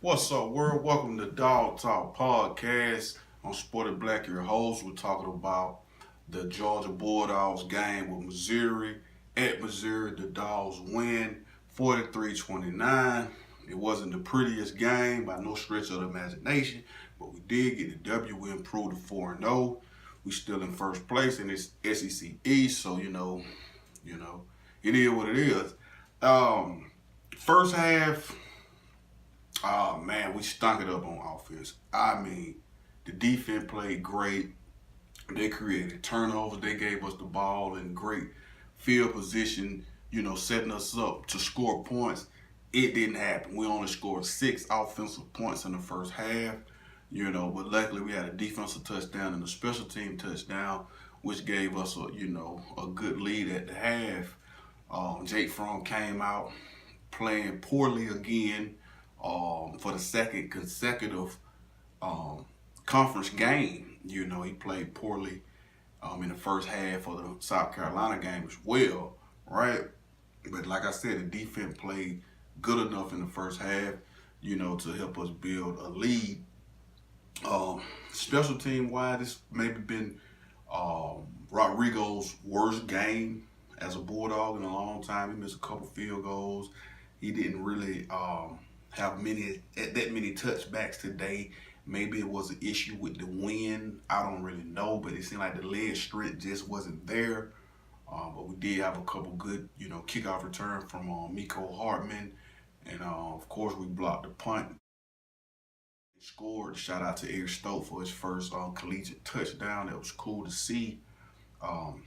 What's up, world? Welcome to Dog Talk Podcast. I'm Sporty Black, your host. We're talking about the Georgia Bulldogs game with Missouri. At Missouri, the Dogs win 43-29. It wasn't the prettiest game by no stretch of the imagination, but we did get the W. We improved to 4-0. We still in first place in this SEC East, so it is what it is. Um, First half. Oh man, we stunk it up on offense. I mean, the defense played great. They created turnovers. They gave us the ball in great field position, setting us up to score points. It didn't happen. We only scored 6 offensive points in the first half, but luckily we had a defensive touchdown and a special team touchdown, which gave us a good lead at the half. Jake Fromm came out playing poorly again for the second consecutive um, conference game. He played poorly in the first half of the South Carolina game as well, right? But like I said, the defense played good enough in the first half, to help us build a lead. Special team wise, this maybe been Rodrigo's worst game as a Bulldog in a long time. He missed a couple field goals. He didn't really have that many touchbacks today. Maybe it was an issue with the wind. I don't really know, but it seemed like the leg strength just wasn't there. But we did have a couple good, kickoff return from Miko Hartman, and of course we blocked the punt. Scored. Shout out to Eric Stokes for his first collegiate touchdown. That was cool to see. Um,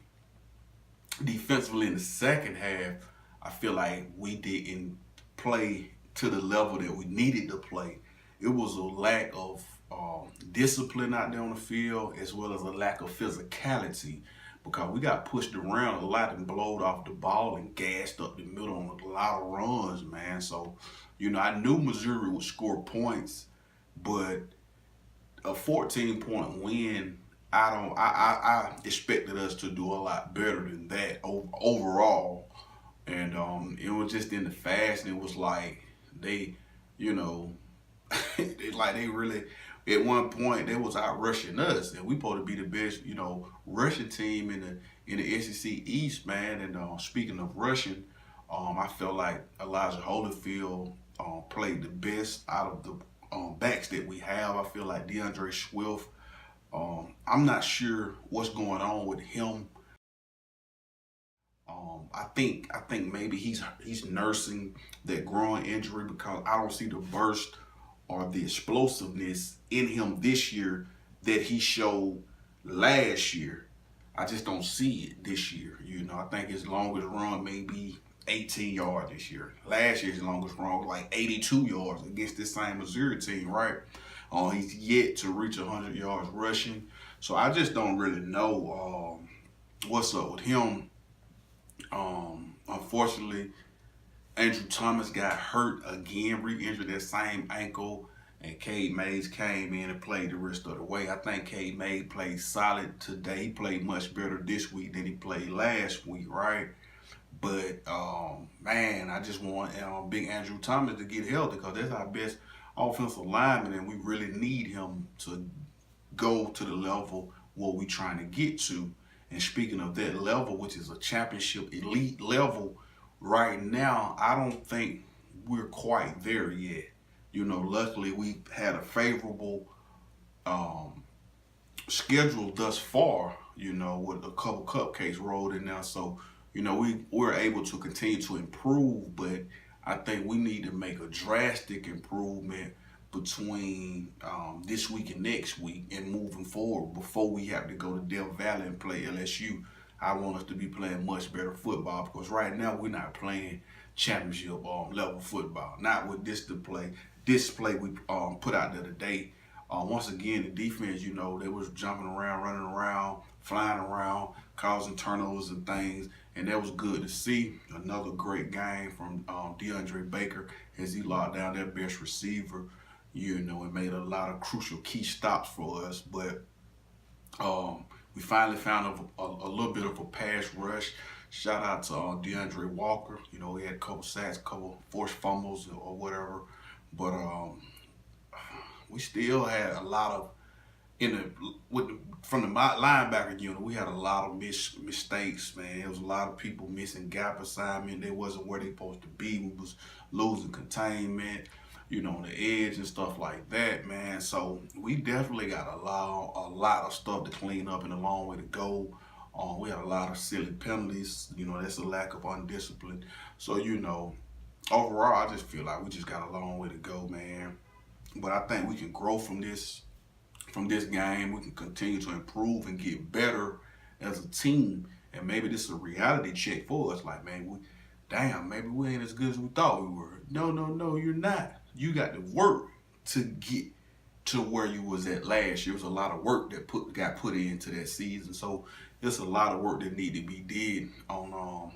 Defensively in the second half, I feel like we didn't play to the level that we needed to play. It was a lack of discipline out there on the field, as well as a lack of physicality, because we got pushed around a lot and blowed off the ball and gassed up the middle on a lot of runs, man. So, I knew Missouri would score points, but a 14-point win, I expected us to do a lot better than that overall. And it was just in the fast, and it was like they, you know, they really at one point they was out rushing us, and we supposed to be the best, rushing team in the SEC East, man. And speaking of rushing, I felt like Elijah Holyfield played the best out of the backs that we have. I feel like DeAndre Swift. I'm not sure what's going on with him. I think maybe he's nursing that growing injury, because I don't see the burst or the explosiveness in him this year that he showed last year. I just don't see it this year. I think his longest run may be 18 yards this year. Last year's longest run was like 82 yards against this same Missouri team, right? He's yet to reach 100 yards rushing. So I just don't really know what's up with him. Unfortunately, Andrew Thomas got hurt again, re-injured that same ankle, and Cade Mays came in and played the rest of the way. I think Cade Mays played solid today. He played much better this week than he played last week, right? But man, I just want Big Andrew Thomas to get healthy, because that's our best offensive lineman, and we really need him to go to the level where we're trying to get to. And speaking of that level, which is a championship elite level, right now, I don't think we're quite there yet. Luckily we had a favorable schedule thus far, with a couple cupcakes rolled in now. So, we're able to continue to improve, but I think we need to make a drastic improvement between this week and next week and moving forward before we have to go to Death Valley and play LSU. I want us to be playing much better football, because right now we're not playing championship level football. Not with this display we put out there today. Once again, the defense, they was jumping around, running around, flying around, causing turnovers and things, and that was good to see. Another great game from DeAndre Baker as he locked down their best receiver, and made a lot of crucial key stops for us. But we finally found a little bit of a pass rush. Shout out to DeAndre Walker. He had a couple sacks, a couple forced fumbles or whatever. But we still had a lot of from the linebacker unit, we had a lot of mistakes, man. There was a lot of people missing gap assignment. They wasn't where they supposed to be. We was losing containment, on the edge and stuff like that, man. So we definitely got a lot of stuff to clean up and a long way to go. We had a lot of silly penalties. That's a lack of undiscipline. So overall, I just feel like we just got a long way to go, man. But I think we can grow from this game. We can continue to improve and get better as a team. And maybe this is a reality check for us. Like, man, maybe we ain't as good as we thought we were. No, you're not. You got to work to get to where you was at last year. It was a lot of work that got put into that season. So there's a lot of work that need to be did on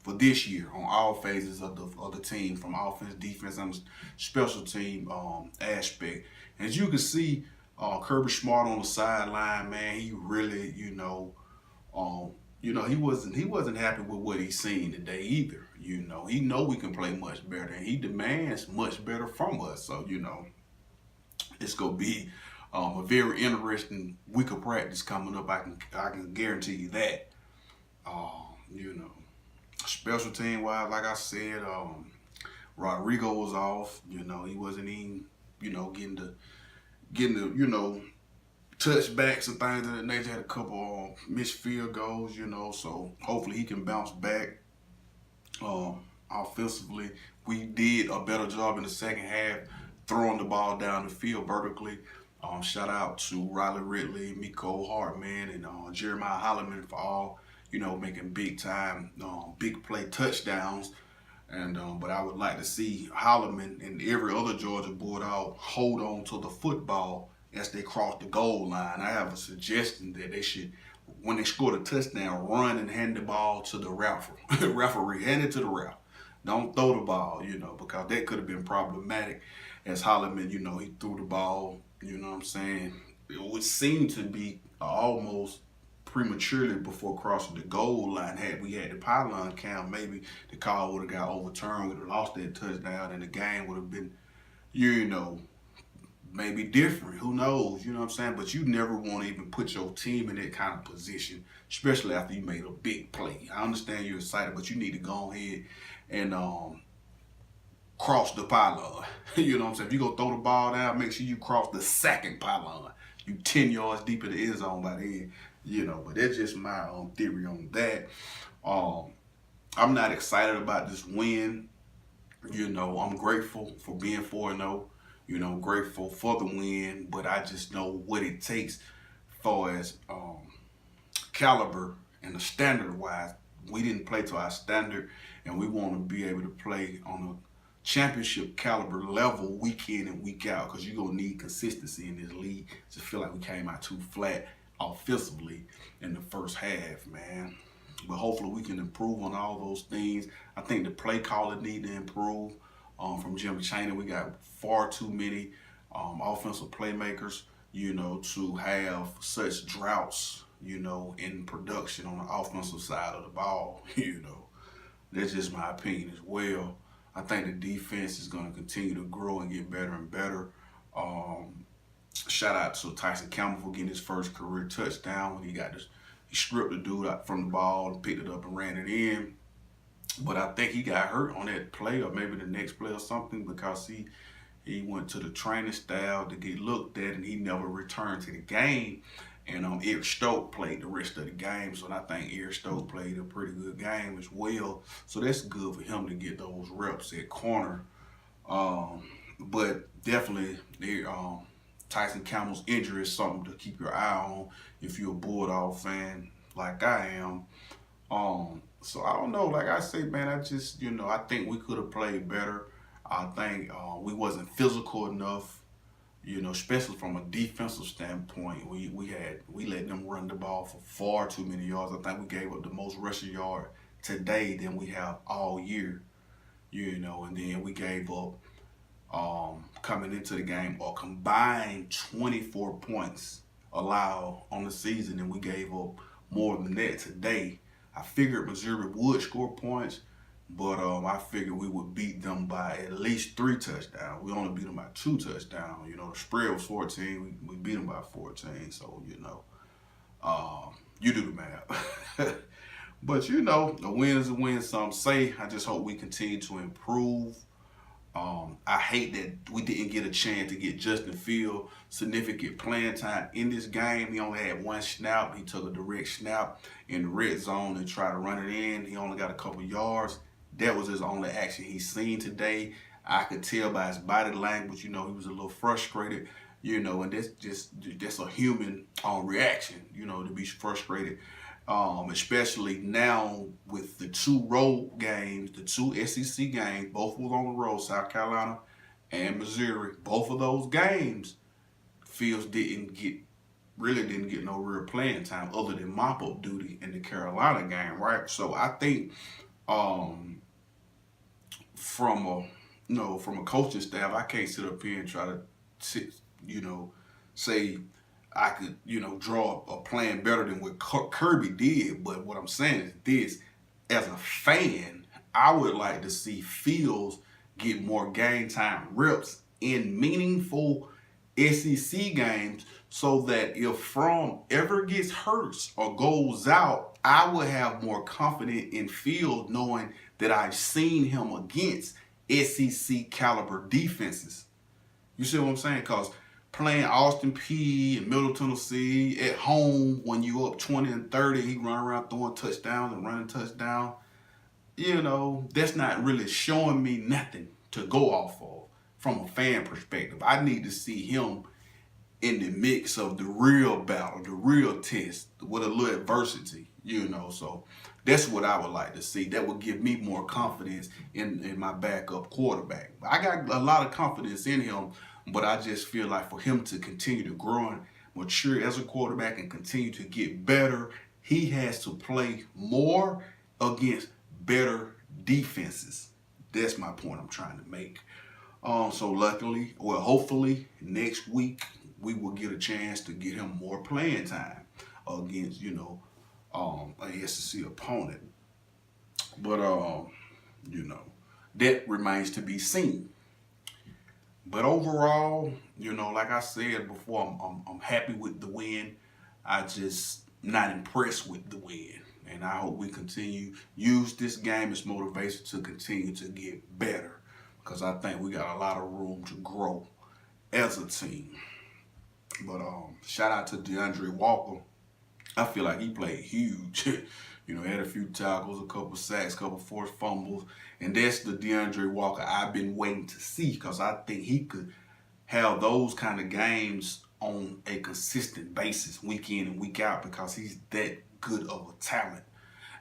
for this year on all phases of the team, from offense, defense, and special team aspect. As you can see, Kirby Smart on the sideline, man, he really, he wasn't happy with what he's seen today either. He know we can play much better, and he demands much better from us. So it's gonna be a very interesting week of practice coming up. I can guarantee you that. Special team wise, like I said, Rodrigo was off. He wasn't even getting the touchbacks and things of that nature. Had a couple missed field goals, so hopefully he can bounce back. Offensively, we did a better job in the second half throwing the ball down the field vertically. Shout out to Riley Ridley, Miko Hartman, and Jeremiah Holloman for all, making big time, big play touchdowns. And but I would like to see Holloman and every other Georgia Bulldog hold on to the football as they cross the goal line. I have a suggestion that they should, when they score the touchdown, run and hand the ball to the referee. Hand it to the ref. Don't throw the ball, because that could have been problematic. As Holloman, he threw the ball, it would seem to be almost prematurely before crossing the goal line. Had we had the pylon count, maybe the call would have got overturned, would have lost that touchdown, and the game would have been, maybe different. Who knows? But you never want to even put your team in that kind of position, especially after you made a big play. I understand you're excited, but you need to go ahead and cross the pylon. If you're going to throw the ball down, make sure you cross the second pylon. You 10 yards deep in the end zone by then. But that's just my theory on that. I'm not excited about this win. I'm grateful for being 4-0. Grateful for the win, but I just know what it takes far as caliber and the standard wise. We didn't play to our standard, and we want to be able to play on a championship caliber level week in and week out, because you're going to need consistency in this league. Just feel like we came out too flat offensively in the first half, man. But hopefully we can improve on all those things. I think the play calling need to improve. From Jim Chaney, we got far too many offensive playmakers, to have such droughts, in production on the offensive side of the ball. That's just my opinion as well. I think the defense is going to continue to grow and get better and better. Shout out to Tyson Campbell for getting his first career touchdown when he stripped the dude out from the ball and picked it up and ran it in. But I think he got hurt on that play, or maybe the next play or something, because he went to the training staff to get looked at, and he never returned to the game. And Eric Stokes played the rest of the game, so I think Eric Stokes played a pretty good game as well. So that's good for him to get those reps at corner. But definitely, Tyson Campbell's injury is something to keep your eye on if you're a Bulldog fan like I am. So I don't know. Like I say, man, I just, I think we could have played better. I think we wasn't physical enough, especially from a defensive standpoint. We let them run the ball for far too many yards. I think we gave up the most rushing yard today than we have all year, and then we gave up coming into the game a combined 24 points allowed on the season, and we gave up more than that today. I figured Missouri would score points, But I figured we would beat them by at least 3 touchdowns. We only beat them by 2 touchdowns. You know, the spread was 14. We beat them by 14. So, you do the math. But, a win is a win, some say. I just hope we continue to improve. I hate that we didn't get a chance to get Justin Fields significant playing time in this game. He only had 1 snap. He took a direct snap in the red zone and tried to run it in. He only got a couple yards. That was his only action he's seen today. I could tell by his body language, he was a little frustrated, and that's a human reaction, to be frustrated. Especially now with the 2 road games, the 2 SEC games, both was on the road, South Carolina and Missouri. Both of those games, Fields didn't get no real playing time other than mop-up duty in the Carolina game, right? So I think from a coaching staff, I can't sit up here and try to say I could, draw a plan better than what Kirby did. But what I'm saying is this: as a fan, I would like to see Fields get more game time reps in meaningful SEC games, so that if Fromm ever gets hurt or goes out, I would have more confidence in Fields knowing that I've seen him against SEC caliber defenses. You see what I'm saying? Because playing Austin Peay in Middle Tennessee at home when you up 20 and 30, he run around throwing touchdowns and running touchdowns. That's not really showing me nothing to go off of from a fan perspective. I need to see him in the mix of the real battle, the real test, with a little adversity, So that's what I would like to see. That would give me more confidence in my backup quarterback. I got a lot of confidence in him, but I just feel like for him to continue to grow and mature as a quarterback and continue to get better, he has to play more against better defenses. That's my point I'm trying to make. So hopefully next week we will get a chance to get him more playing time against, a SEC opponent. But, that remains to be seen. But overall, like I said before, I'm happy with the win. I just not impressed with the win. And I hope we continue use this game as motivation to continue to get better, because I think we got a lot of room to grow as a team. But shout out to DeAndre Walker. I feel like he played huge. Had a few tackles, a couple sacks, a couple forced fumbles. And that's the DeAndre Walker I've been waiting to see, because I think he could have those kind of games on a consistent basis, week in and week out, because he's that good of a talent.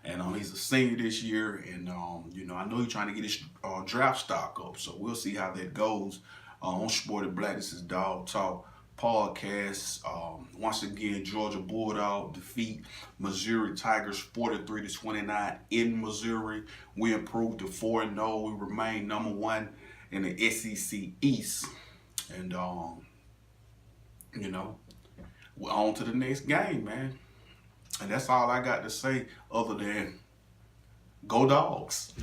And he's a senior this year, and I know he's trying to get his draft stock up, so we'll see how that goes. On Sported Black, this is Dog Talk Podcast. Once again, Georgia Bulldogs defeat Missouri Tigers 43-29 in Missouri. We improved to 4-0. We remain number 1 in the SEC East, and we're on to the next game, man. And that's all I got to say other than go Dogs.